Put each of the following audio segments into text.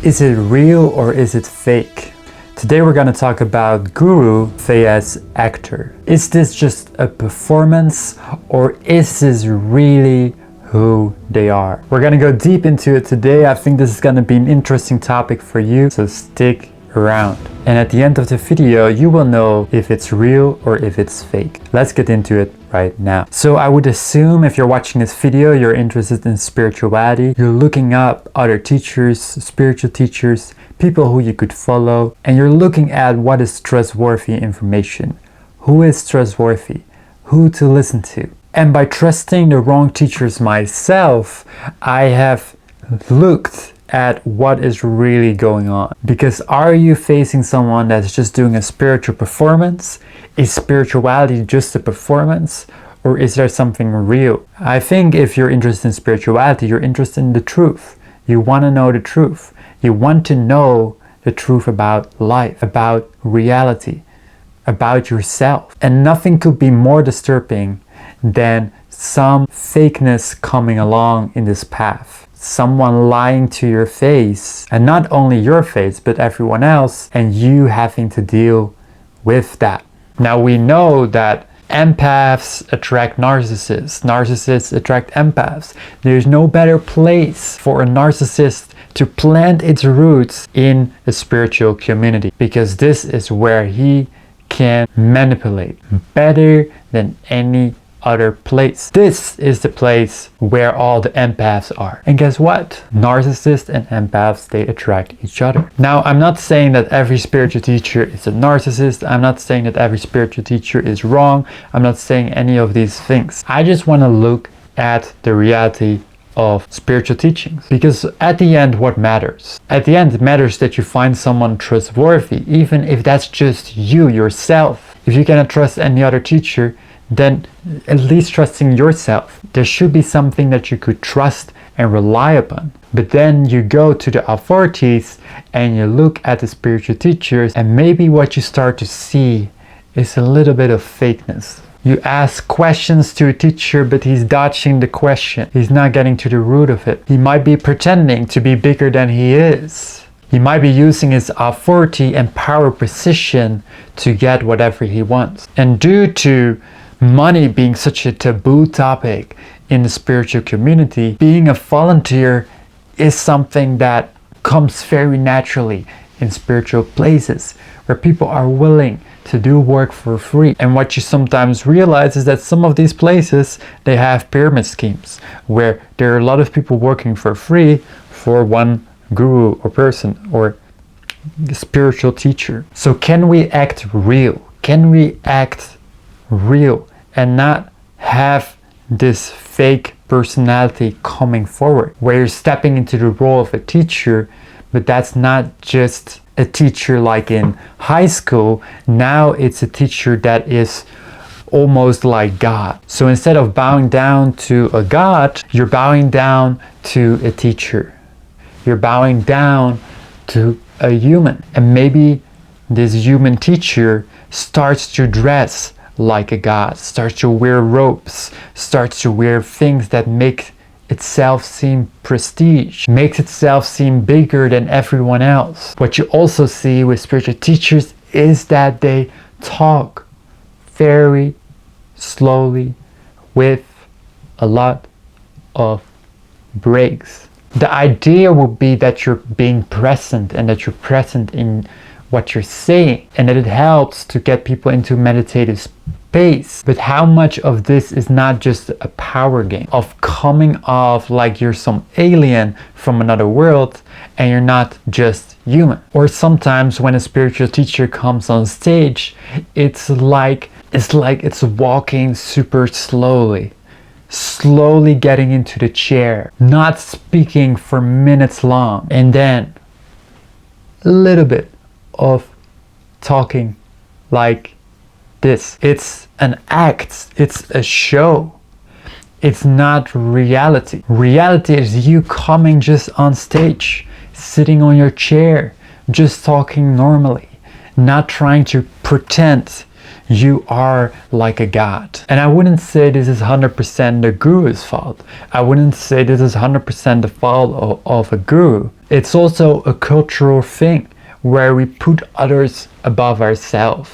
Is it real or is it fake? Today we're going to talk about guru vs actor. Is this just a performance or is this really who they are? We're going to go deep into it today. I think this is going to be an interesting topic for you, so stick around. And at the end of the video, you will know if it's real or if it's fake. Let's get into it right now. So I would assume if you're watching this video, you're interested in spirituality. You're looking up other teachers, spiritual teachers, people who you could follow, and you're looking at what is trustworthy information. Who is trustworthy? Who to listen to? And by trusting the wrong teachers myself, I have looked at what is really going on. Because are you facing someone that's just doing a spiritual performance? Is spirituality just a performance? Or is there something real? I think if you're interested in spirituality, you're interested in the truth. You want to know the truth. You want to know the truth about life, about reality, about yourself. And nothing could be more disturbing than some fakeness coming along in this path. Someone lying to your face, and not only your face but everyone else, and you having to deal with that. Now we know that empaths attract narcissists, narcissists attract empaths. There's no better place for a narcissist to plant its roots in a spiritual community, because this is where he can manipulate better than any other place. This is the place where all the empaths are. And guess what? Narcissists and empaths, they attract each other. Now, I'm not saying that every spiritual teacher is a narcissist. I'm not saying that every spiritual teacher is wrong. I'm not saying any of these things. I just want to look at the reality of spiritual teachings, because at the end, what matters? At the end, it matters that you find someone trustworthy, even if that's just you, yourself. If you cannot trust any other teacher, then at least trusting yourself. There should be something that you could trust and rely upon. But then you go to the authorities and you look at the spiritual teachers, and maybe what you start to see is a little bit of fakeness. You ask questions to a teacher, but he's dodging the question. He's not getting to the root of it. He might be pretending to be bigger than he is. He might be using his authority and power position to get whatever he wants. And due to money being such a taboo topic in the spiritual community, being a volunteer is something that comes very naturally in spiritual places where people are willing to do work for free. And what you sometimes realize is that some of these places, they have pyramid schemes where there are a lot of people working for free for one guru or person or spiritual teacher. So can we act real? Can we act real and not have this fake personality coming forward where you're stepping into the role of a teacher, but that's not just a teacher like in high school. Now it's a teacher that is almost like God. So instead of bowing down to a God, you're bowing down to a teacher. You're bowing down to a human. And maybe this human teacher starts to dress like a god, starts to wear robes, starts to wear things that make itself seem prestige, makes itself seem bigger than everyone else. What you also see with spiritual teachers is that they talk very slowly with a lot of breaks. The idea would be that you're being present and that you're present in what you're saying, and that it helps to get people into meditative space. But how much of this is not just a power game of coming off like you're some alien from another world and you're not just human? Or sometimes when a spiritual teacher comes on stage, it's like it's walking super slowly getting into the chair, not speaking for minutes long, and then a little bit of talking like this. It's an act, it's a show. It's not reality. Reality is you coming just on stage, sitting on your chair, just talking normally, not trying to pretend you are like a god. And I wouldn't say this is 100% the guru's fault. I wouldn't say this is 100% the fault of a guru. It's also a cultural thing where we put others above ourselves,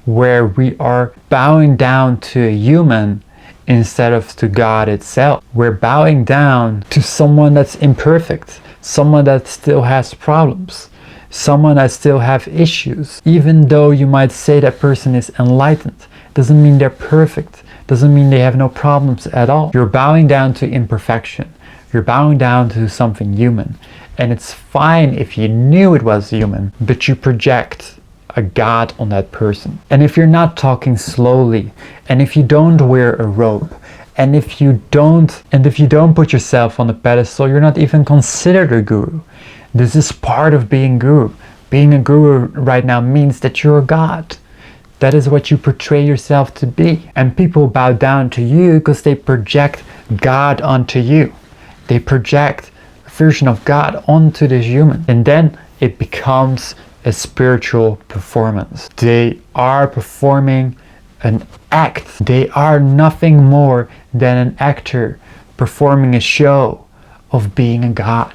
where we are bowing down to a human instead of to God itself. We're bowing down to someone that's imperfect, someone that still has problems, someone that still have issues. Even though you might say that person is enlightened, doesn't mean they're perfect, doesn't mean they have no problems at all. You're bowing down to imperfection. You're bowing down to something human. And it's fine if you knew it was human, but you project a god on that person. And if you're not talking slowly, and if you don't wear a robe, and if you don't put yourself on a pedestal, you're not even considered a guru. This is part of being guru. Being a guru right now means that you're a god. That is what you portray yourself to be. And people bow down to you because they project God onto you. They project a version of God onto this human. And then it becomes a spiritual performance. They are performing an act. They are nothing more than an actor performing a show of being a god.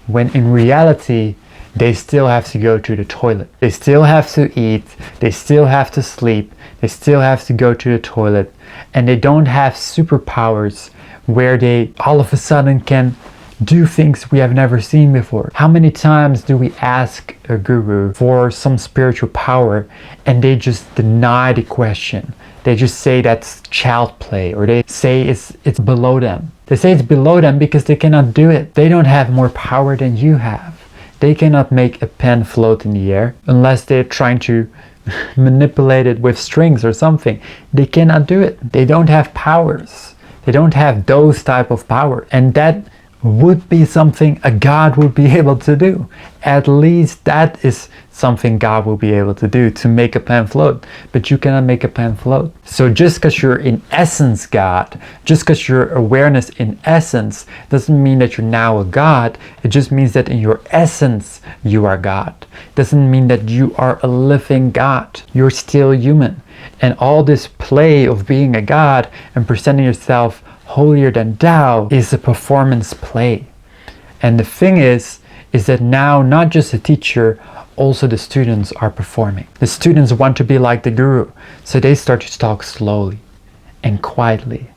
When in reality, they still have to go to the toilet. They still have to eat. They still have to sleep. They still have to go to the toilet. And they don't have superpowers where they all of a sudden can do things we have never seen before. How many times do we ask a guru for some spiritual power and they just deny the question? They just say that's child play, or they say it's below them. They say it's below them because they cannot do it. They don't have more power than you have. They cannot make a pen float in the air unless they're trying to manipulate it with strings or something. They cannot do it. They don't have powers. They don't have those type of power. And that would be something a god would be able to do. At least that is something God will be able to do, to make a pen float. But you cannot make a pen float. So just because you're in essence God, just because your awareness in essence doesn't mean that you're now a god. It just means that in your essence you are God. It doesn't mean that you are a living God. You're still human. And all this play of being a god and presenting yourself holier than thou is a performance play. And the thing is that now not just the teacher, also the students are performing. The students want to be like the guru, so they start to talk slowly and quietly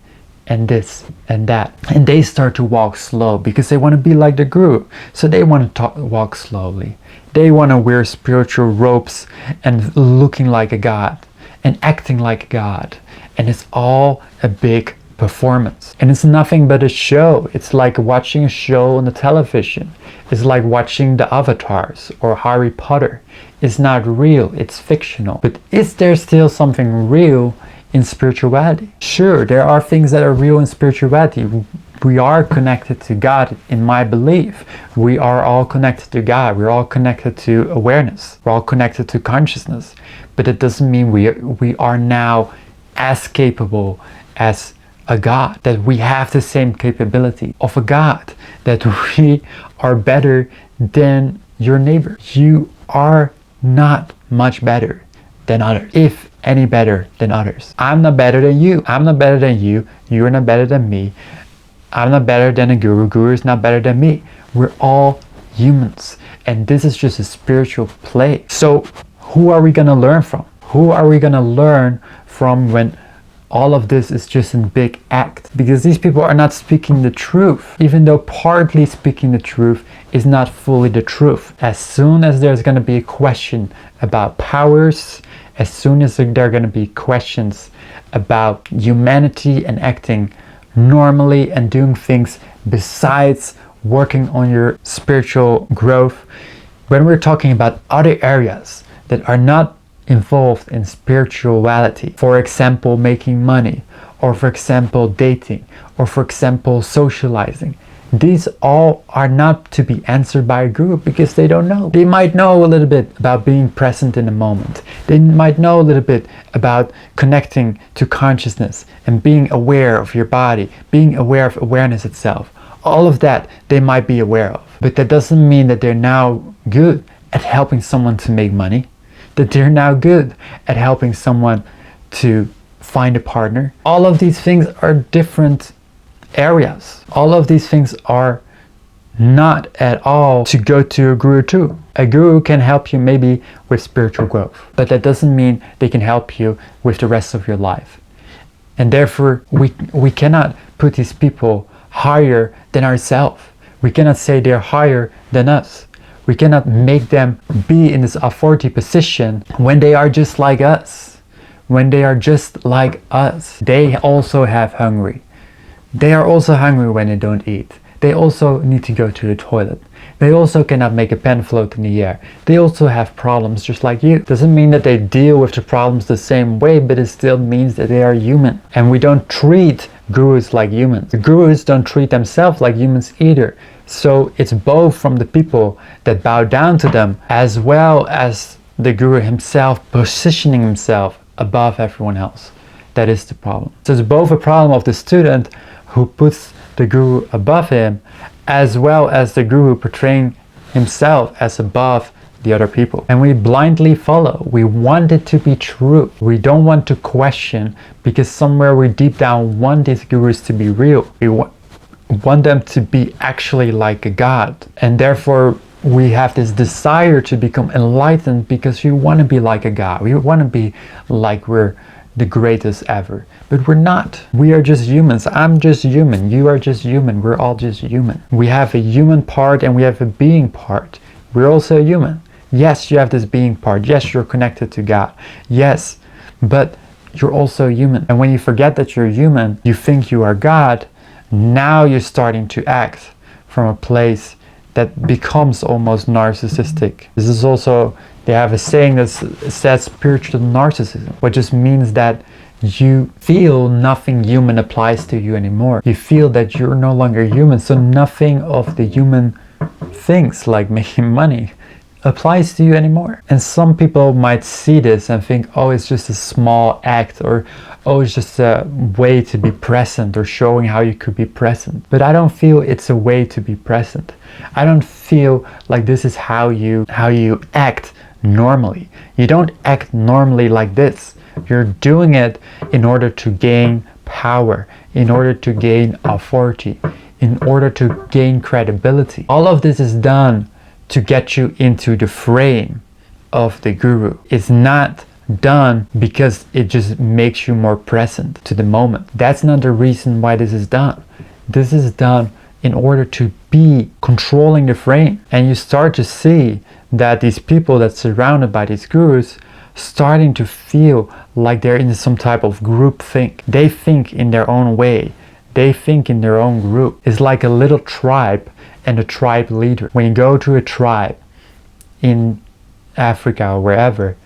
and this and that, and they start to walk slow because they want to be like the guru, so they want to walk slowly. They want to wear spiritual robes and looking like a god and acting like a god, and it's all a big performance. And it's nothing but a show. It's like watching a show on the television. It's like watching the Avatars or Harry Potter. It's not real, it's fictional. But is there still something real in spirituality? Sure, there are things that are real in spirituality. We are connected to God, in my belief. We are all connected to God. We're all connected to awareness. We're all connected to consciousness. But it doesn't mean we are now as capable as a god, that we have the same capability of a god, that we are better than your neighbor. You are not much better than others, if any better than others. I'm not better than you. I'm not better than you. You're not better than me. I'm not better than a guru. Guru is not better than me. We're all humans. And this is just a spiritual play. So who are we going to learn from? Who are we going to learn from when all of this is just a big act? Because these people are not speaking the truth, even though partly speaking the truth is not fully the truth. As soon as there's going to be a question about powers, as soon as there are going to be questions about humanity and acting normally and doing things besides working on your spiritual growth, when we're talking about other areas that are not involved in spirituality, for example making money, or for example dating, or for example socializing, these all are not to be answered by a guru because they don't know. They might know a little bit about being present in the moment. They might know a little bit about connecting to consciousness and being aware of your body, being aware of awareness itself. All of that they might be aware of, but that doesn't mean that they're now good at helping someone to make money, that they're now good at helping someone to find a partner. All of these things are different areas. All of these things are not at all to go to a guru too. A guru can help you maybe with spiritual growth, but that doesn't mean they can help you with the rest of your life. And therefore, we cannot put these people higher than ourselves. We cannot say they're higher than us. We cannot make them be in this authority position when they are just like us. When they are just like us. They also have hungry. They are also hungry when they don't eat. They also need to go to the toilet. They also cannot make a pen float in the air. They also have problems just like you. Doesn't mean that they deal with the problems the same way, but it still means that they are human. And we don't treat gurus like humans. The gurus don't treat themselves like humans either. So it's both from the people that bow down to them, as well as the guru himself positioning himself above everyone else. That is the problem. So it's both a problem of the student who puts the guru above him, as well as the guru portraying himself as above the other people. And we blindly follow. We want it to be true. We don't want to question, because somewhere we deep down want these gurus to be real. We want them to be actually like a god. And therefore we have this desire to become enlightened, because we want to be like a god. We want to be like we're the greatest ever. But we're not. We are just humans. I'm just human. You are just human. We're all just human. We have a human part and we have a being part. We're also human. Yes, you have this being part. Yes, you're connected to God. Yes, but you're also human. And when you forget that you're human, you think you are God. Now you're starting to act from a place that becomes almost narcissistic. This is also, they have a saying that says spiritual narcissism, which just means that you feel nothing human applies to you anymore. You feel that you're no longer human, so nothing of the human things like making money applies to you anymore. And some people might see this and think, oh, it's just a small act, or oh, it's just a way to be present, or showing how you could be present. But I don't feel it's a way to be present. I don't feel like this is how you act normally. You don't act normally like this. You're doing it in order to gain power, in order to gain authority, in order to gain credibility. All of this is done to get you into the frame of the guru. It's not done because it just makes you more present to the moment. That's not the reason why this is done. This is done in order to be controlling the frame. And you start to see that these people that surrounded by these gurus starting to feel like they're in some type of group think. They think in their own way. They think in their own group. It's like a little tribe and a tribe leader. When you go to a tribe in Africa or wherever,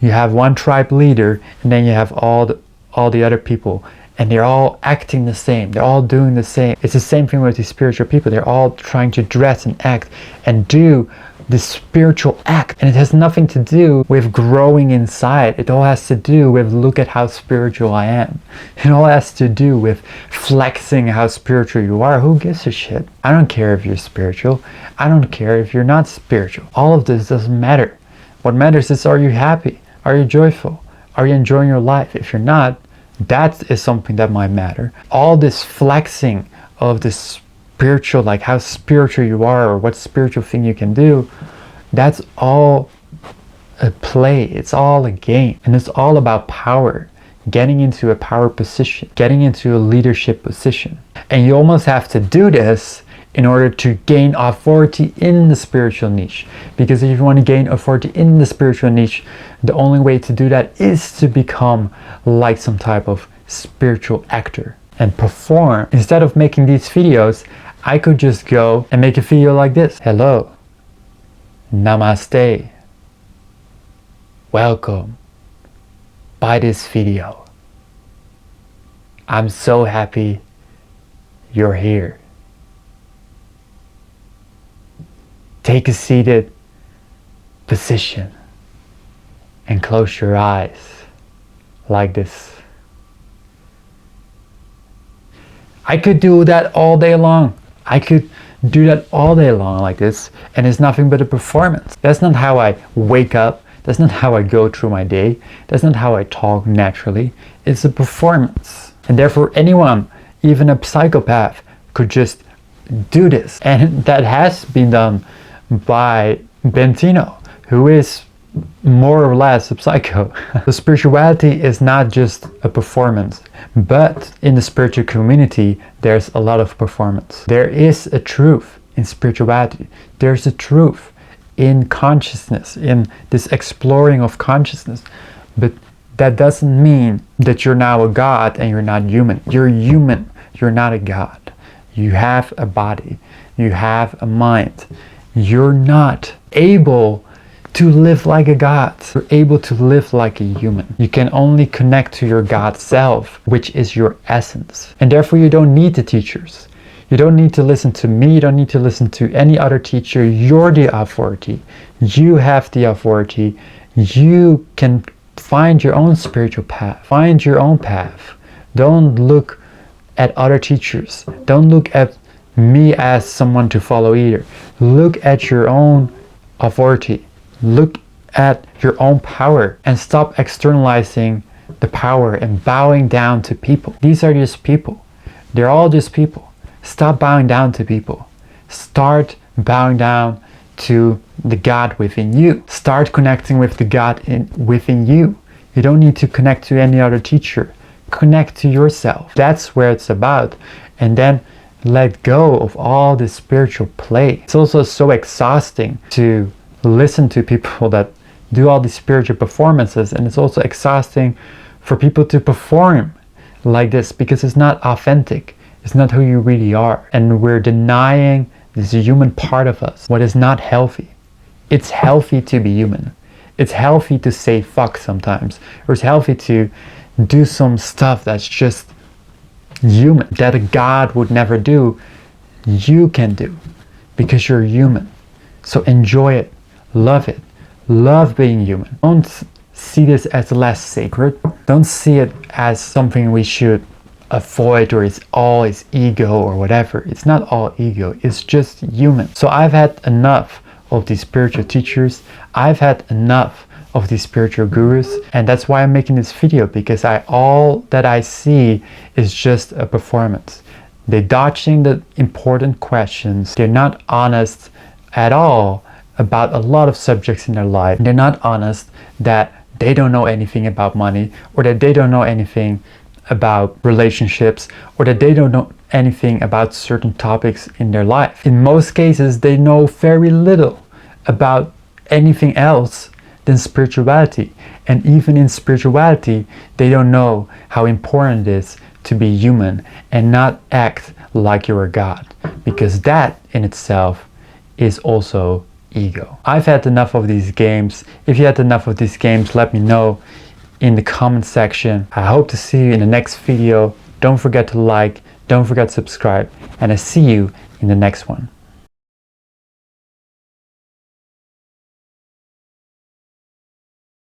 you have one tribe leader, and then you have all the other people, and they're all acting the same. They're all doing the same. It's the same thing with these spiritual people. They're all trying to dress and act and do this spiritual act, and it has nothing to do with growing inside. It all has to do with, look at how spiritual I am. It all has to do with flexing how spiritual you are. Who gives a shit? I don't care if you're spiritual. I don't care if you're not spiritual. All of this doesn't matter. What matters is, are you happy? Are you joyful? Are you enjoying your life? If you're not, that is something that might matter. All this flexing of this spiritual, like how spiritual you are or what spiritual thing you can do, that's all a play. It's all a game, and it's all about power, getting into a power position, getting into a leadership position. And you almost have to do this in order to gain authority in the spiritual niche, because if you want to gain authority in the spiritual niche, the only way to do that is to become like some type of spiritual actor and perform. Instead of making these videos, I could just go and make a video like this. Hello, namaste, welcome, by this video. I'm so happy you're here. Take a seated position and close your eyes like this. I could do that all day long. I could do that all day long like this, and it's nothing but a performance. That's not how I wake up. That's not how I go through my day. That's not how I talk naturally. It's a performance. And therefore anyone, even a psychopath, could just do this. And that has been done by Bentino, who is more or less a psycho. The spirituality is not just a performance, but in the spiritual community there's a lot of performance. There is a truth in spirituality. There's a truth in consciousness, in this exploring of consciousness. But that doesn't mean that you're now a god and you're not human. You're human. You're not a god. You have a body. You have a mind. You're not able to live like a god. You're able to live like a human. You can only connect to your God self, which is your essence. And therefore you don't need the teachers. You don't need to listen to me. You don't need to listen to any other teacher. You're the authority. You have the authority. You can find your own spiritual path. Find your own path. Don't look at other teachers. Don't look at me as someone to follow either. Look at your own authority. Look at your own power and stop externalizing the power and bowing down to people. These are just people. They're all just people. Stop bowing down to people. Start bowing down to the God within you. Start connecting with the God within you. You don't need to connect to any other teacher. Connect to yourself. That's where it's about. And then let go of all this spiritual play. It's also so exhausting to listen to people that do all these spiritual performances, and it's also exhausting for people to perform like this because it's not authentic. It's not who you really are, and we're denying this human part of us, what is not healthy. It's healthy to be human. It's healthy to say fuck sometimes, or it's healthy to do some stuff that's just human, that a god would never do. You can do because you're human. So enjoy it. Love it. Love being human. Don't see this as less sacred. Don't see it as something we should avoid, or it's all is ego or whatever. It's not all ego. It's just human. So I've had enough of these spiritual teachers. I've had enough of these spiritual gurus, and that's why I'm making this video, because all that I see is just a performance. They're dodging the important questions. They're not honest at all about a lot of subjects in their life. They're not honest that they don't know anything about money, or that they don't know anything about relationships, or that they don't know anything about certain topics in their life. In most cases, they know very little about anything else than spirituality. And even in spirituality, they don't know how important it is to be human and not act like you're a god, because that in itself is also ego. I've had enough of these games. If you had enough of these games, let me know in the comment section. I hope to see you in the next video. Don't forget to like, don't forget to subscribe, and I see you in the next one.